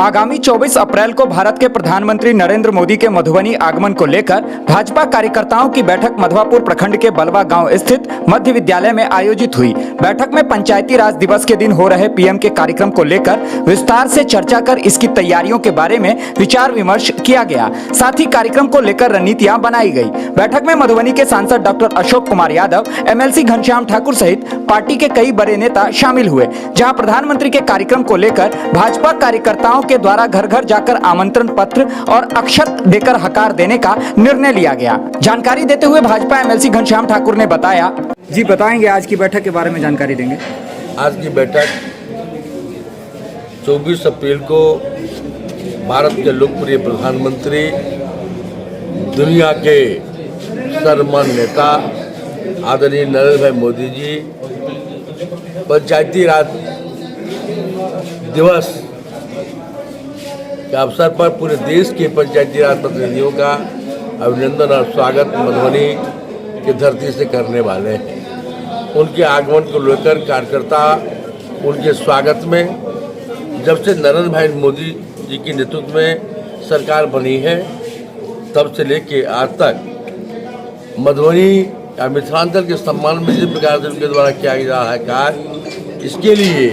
आगामी 24 अप्रैल को भारत के प्रधानमंत्री नरेंद्र मोदी के मधुबनी आगमन को लेकर भाजपा कार्यकर्ताओं की बैठक मधवापुर प्रखंड के बलवा गांव स्थित मध्य विद्यालय में आयोजित हुई। बैठक में पंचायती राज दिवस के दिन हो रहे पीएम के कार्यक्रम को लेकर विस्तार से चर्चा कर इसकी तैयारियों के बारे में विचार विमर्श किया गया। साथ ही कार्यक्रम को लेकर रणनीतियां बनाई गई। बैठक में मधुबनी के सांसद डॉक्टर अशोक कुमार यादव, एमएलसी घनश्याम ठाकुर सहित पार्टी के कई बड़े नेता शामिल हुए, जहां प्रधानमंत्री के कार्यक्रम को लेकर भाजपा कार्यकर्ताओं के द्वारा घर घर जाकर आमंत्रण पत्र और अक्षत देकर हकार देने का निर्णय लिया गया। जानकारी देते हुए भाजपा एमएलसी घनश्याम ठाकुर ने बताया। जी बताएंगे, आज की बैठक के बारे में जानकारी देंगे। आज की बैठक 24 अप्रैल को भारत के लोकप्रिय प्रधानमंत्री, दुनिया के सर्वमान्य नेता आदरणीय नरेंद्र भाई मोदी जी पंचायती राज दिवस के अवसर पर पूरे देश के पंचायती राज प्रतिनिधियों का अभिनंदन और स्वागत मधुबनी की धरती से करने वाले हैं। उनके आगमन को लेकर कार्यकर्ता उनके स्वागत में, जब से नरेंद्र भाई मोदी जी के नेतृत्व में सरकार बनी है तब से लेके आज तक मधुबनी या मिथिलांचल के सम्मान में जिस प्रकार से उनके द्वारा किया जा रहा है कार्य, इसके लिए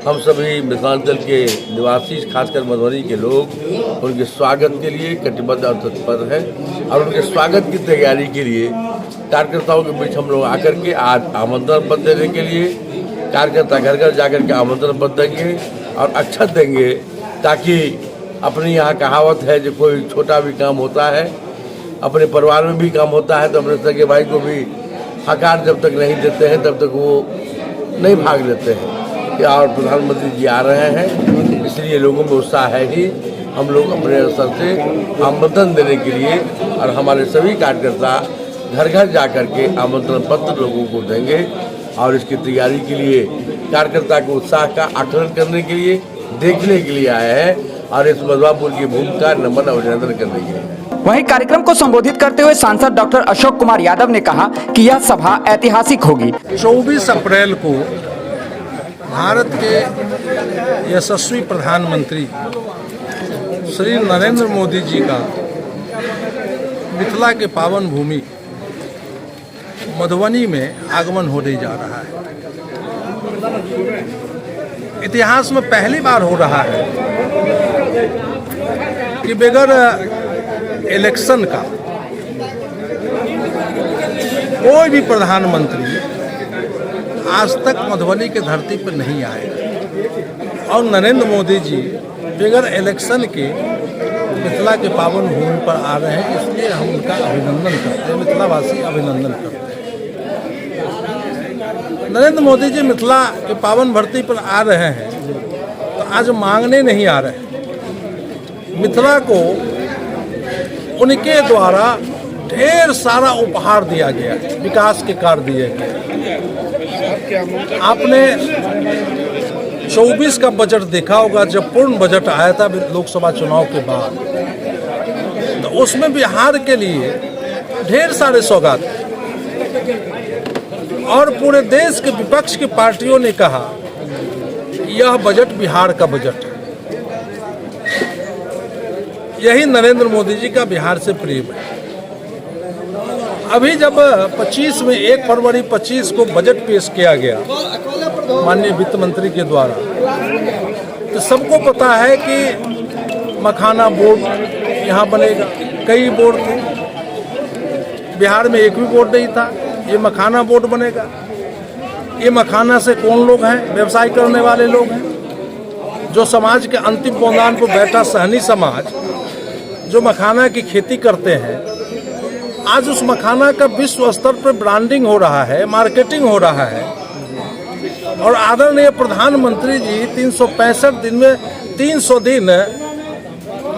हम सभी मिथिलांचल के निवासी, खासकर मधुबनी के लोग उनके स्वागत के लिए कटिबद्ध और तत्पर हैं। और उनके स्वागत की तैयारी के लिए कार्यकर्ताओं के बीच हम लोग आकर के आज आमंत्रण पत्र देने के लिए कार्यकर्ता घर घर जाकर के आमंत्रण पत्र देंगे और अक्षत देंगे, ताकि अपने यहाँ कहावत है जो कोई छोटा भी काम होता है, अपने परिवार में भी काम होता है, तो अपने सगे भाई को भी हकार जब तक नहीं देते हैं तब तक वो नहीं भाग लेते हैं। और प्रधानमंत्री जी आ रहे हैं, इसलिए लोगों में उत्साह है ही। हम लोग अपने स्तर से आमंत्रण देने के लिए और हमारे सभी कार्यकर्ता घर घर जाकर के आमंत्रण पत्र लोगों को देंगे और इसकी तैयारी के लिए कार्यकर्ता के उत्साह का आकलन करने के लिए, देखने के लिए आए हैं और इस मधवापुर की भूमि का नमन अभिनंदन करने के लिए। वहीं कार्यक्रम को संबोधित करते हुए सांसद डॉक्टर अशोक कुमार यादव ने कहा कि यह सभा ऐतिहासिक होगी। 24 अप्रैल को भारत के यशस्वी प्रधानमंत्री श्री नरेंद्र मोदी जी का मिथिला के पावन भूमि मधुबनी में आगमन होने जा रहा है। इतिहास में पहली बार हो रहा है कि बगैर इलेक्शन का कोई भी प्रधानमंत्री आज तक मधुबनी के धरती पर नहीं आए और नरेंद्र मोदी जी बगैर इलेक्शन के मिथिला के पावन भूमि पर आ रहे हैं। इसलिए हम उनका अभिनंदन करते हैं, मिथिलावासी अभिनंदन करते हैं। नरेंद्र मोदी जी मिथिला के पावन धरती पर आ रहे हैं तो आज मांगने नहीं आ रहे। मिथिला को उनके द्वारा ढेर सारा उपहार दिया गया, विकास के कार्य दिए गए। आपने 24 का बजट देखा होगा, जब पूर्ण बजट आया था लोकसभा चुनाव के बाद, तो उसमें बिहार के लिए ढेर सारे सौगात और पूरे देश के विपक्ष की पार्टियों ने कहा यह बजट बिहार का बजट है। यही नरेंद्र मोदी जी का बिहार से प्रेम है। अभी जब 25 में 1 फरवरी 25 को बजट पेश किया गया माननीय वित्त मंत्री के द्वारा, तो सबको पता है कि मखाना बोर्ड यहाँ बनेगा। कई बोर्ड थे, बिहार में एक भी बोर्ड नहीं था, ये मखाना बोर्ड बनेगा। ये मखाना से कौन लोग हैं? व्यवसाय करने वाले लोग हैं, जो समाज के अंतिम पायदान पर बैठा सहनी समाज जो मखाना की खेती करते हैं। आज उस मखाना का विश्व स्तर पर ब्रांडिंग हो रहा है, मार्केटिंग हो रहा है और आदरणीय प्रधानमंत्री जी 365 दिन में 300 दिन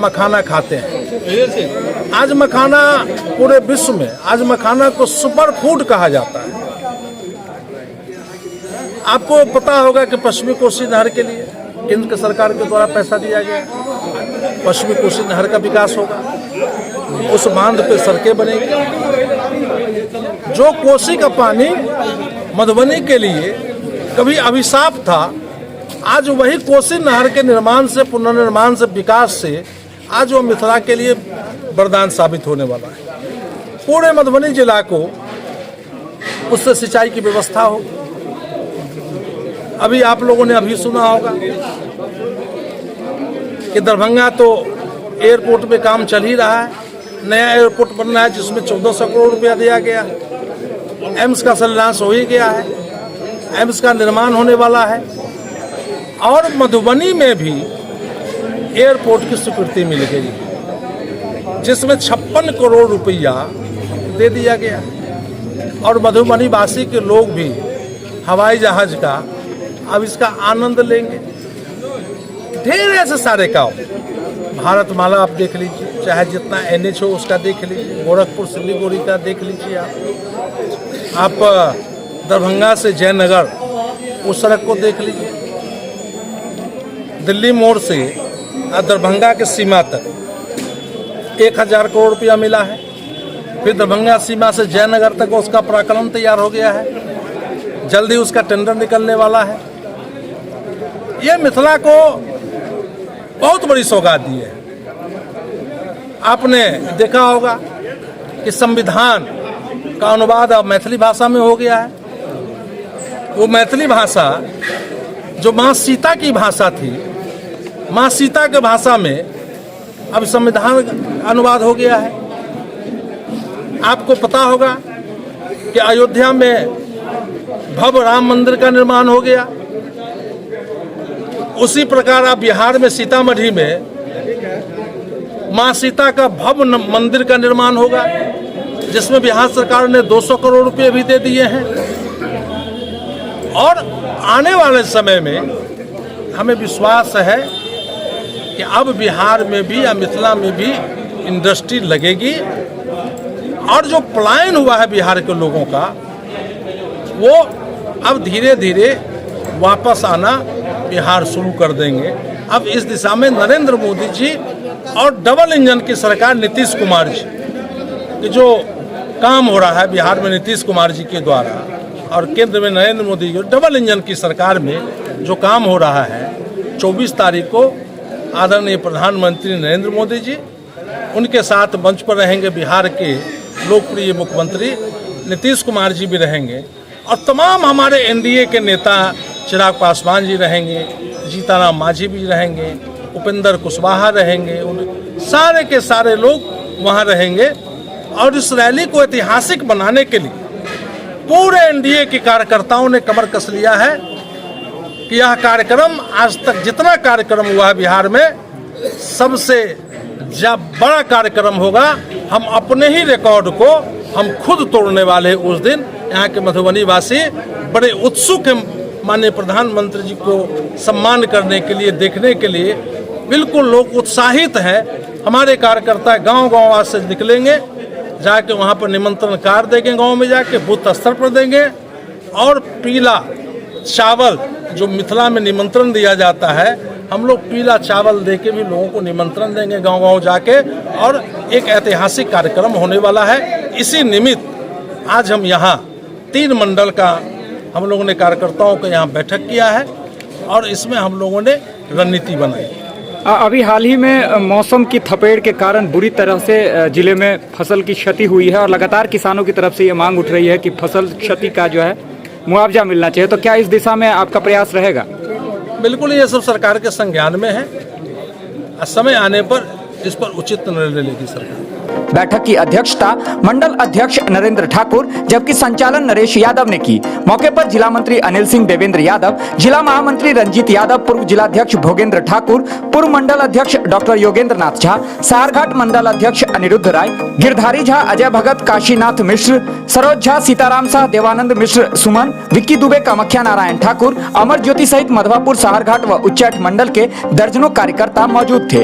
मखाना खाते हैं। आज मखाना पूरे विश्व में, आज मखाना को सुपर फूड कहा जाता है। आपको पता होगा कि पश्चिमी कोसी नहर के लिए केंद्र की सरकार के द्वारा पैसा दिया गया, पश्चिमी कोसी नहर का विकास होगा, उस बांध पे सड़कें बनेगी। जो कोसी का पानी मधुबनी के लिए कभी अभिशाप था, आज वही कोसी नहर के निर्माण से, पुनर्निर्माण से, विकास से आज वो मिथिला के लिए वरदान साबित होने वाला है। पूरे मधुबनी जिला को उससे सिंचाई की व्यवस्था हो। अभी आप लोगों ने अभी सुना होगा कि दरभंगा तो एयरपोर्ट पे काम चल ही रहा है, नया एयरपोर्ट बन रहा है जिसमें 1400 करोड़ रुपया दिया गया। एम्स का शिलान्यास हो ही गया है, एम्स का निर्माण होने वाला है और मधुबनी में भी एयरपोर्ट की स्वीकृति मिल गई जिसमें 56 करोड़ रुपया दे दिया गया और मधुबनी वासी के लोग भी हवाई जहाज का अब इसका आनंद लेंगे। ढेर ऐसे सारे काम, भारतमाला आप देख लीजिए, चाहे जितना NH हो उसका देख लीजिए, गोरखपुर सिलीगुड़ी का देख लीजिए, आप दरभंगा से जयनगर उस सड़क को देख लीजिए, दिल्ली मोड़ से दरभंगा के सीमा तक 1000 करोड़ रुपया मिला है। फिर दरभंगा सीमा से जयनगर तक उसका प्राकलन तैयार हो गया है, जल्दी उसका टेंडर निकलने वाला है। ये मिथिला को बहुत बड़ी सौगात दी है। आपने देखा होगा कि संविधान का अनुवाद अब मैथिली भाषा में हो गया है। वो मैथिली भाषा जो माँ सीता की भाषा थी, माँ सीता के भाषा में अब संविधान अनुवाद हो गया है। आपको पता होगा कि अयोध्या में भव्य राम मंदिर का निर्माण हो गया। उसी प्रकार आप बिहार में सीतामढ़ी में माँ सीता का भव्य मंदिर का निर्माण होगा जिसमें बिहार सरकार ने 200 करोड़ रुपए भी दे दिए हैं। और आने वाले समय में हमें विश्वास है कि अब बिहार में भी या मिथिला में भी इंडस्ट्री लगेगी और जो पलायन हुआ है बिहार के लोगों का वो अब धीरे धीरे वापस आना बिहार शुरू कर देंगे। अब इस दिशा में नरेंद्र मोदी जी और डबल इंजन की सरकार नीतीश कुमार जी की जो काम हो रहा है बिहार में नीतीश कुमार जी के द्वारा और केंद्र में नरेंद्र मोदी जी डबल इंजन की सरकार में जो काम हो रहा है, 24 तारीख को आदरणीय प्रधानमंत्री नरेंद्र मोदी जी उनके साथ मंच पर रहेंगे, बिहार के लोकप्रिय मुख्यमंत्री नीतीश कुमार जी भी रहेंगे और तमाम हमारे एनडीए के नेता चिराग पासवान जी रहेंगे, जीताराम मांझी भी रहेंगे, उपेंद्र कुशवाहा रहेंगे, सारे के सारे लोग वहाँ रहेंगे। और इस रैली को ऐतिहासिक बनाने के लिए पूरे एनडीए के कार्यकर्ताओं ने कमर कस लिया है कि यह कार्यक्रम आज तक जितना कार्यक्रम हुआ है बिहार में सबसे बड़ा कार्यक्रम होगा। हम अपने ही रिकॉर्ड को हम खुद तोड़ने वाले उस दिन। यहाँ के मधुबनी वासी बड़े उत्सुक हैं माननीय प्रधानमंत्री जी को सम्मान करने के लिए, देखने के लिए बिल्कुल लोग उत्साहित हैं। हमारे कार्यकर्ता गांव-गांव आज से निकलेंगे, जाके वहाँ पर निमंत्रण कार्ड देंगे, गांव में जाके बूथ स्तर पर देंगे और पीला चावल जो मिथिला में निमंत्रण दिया जाता है, हम लोग पीला चावल देके भी लोगों को निमंत्रण देंगे गांव-गांव जाके और एक ऐतिहासिक कार्यक्रम होने वाला है। इसी निमित्त आज हम यहाँ 3 मंडल का हम लोगों ने कार्यकर्ताओं का यहाँ बैठक किया है और इसमें हम लोगों ने रणनीति बनाई। अभी हाल ही में मौसम की थपेड़ के कारण बुरी तरह से जिले में फसल की क्षति हुई है और लगातार किसानों की तरफ से ये मांग उठ रही है कि फसल क्षति का जो है मुआवजा मिलना चाहिए। तो क्या इस दिशा में आपका प्रयास रहेगा? बिल्कुल, ये सब सरकार के संज्ञान में है। समय आने पर इस पर उचित निर्णय लेगी सरकार। बैठक की अध्यक्षता मंडल अध्यक्ष नरेंद्र ठाकुर जबकि संचालन नरेश यादव ने की। मौके पर जिला मंत्री अनिल सिंह देवेंद्र यादव, जिला महामंत्री रंजीत यादव, पूर्व जिलाध्यक्ष भोगेंद्र ठाकुर, पूर्व मंडल अध्यक्ष डॉक्टर योगेंद्र नाथ झा, सारघाट मंडल अध्यक्ष अनिरुद्ध राय, गिरधारी झा, अजय भगत, काशीनाथ मिश्र, सरोज झा, सीताराम शाह, देवानंद मिश्र, सुमन, विक्की दुबे, कामाख्या नारायण ठाकुर, अमर ज्योति सहित मधवापुर, सारघाट व उच्चैठ मंडल के दर्जनों कार्यकर्ता मौजूद थे।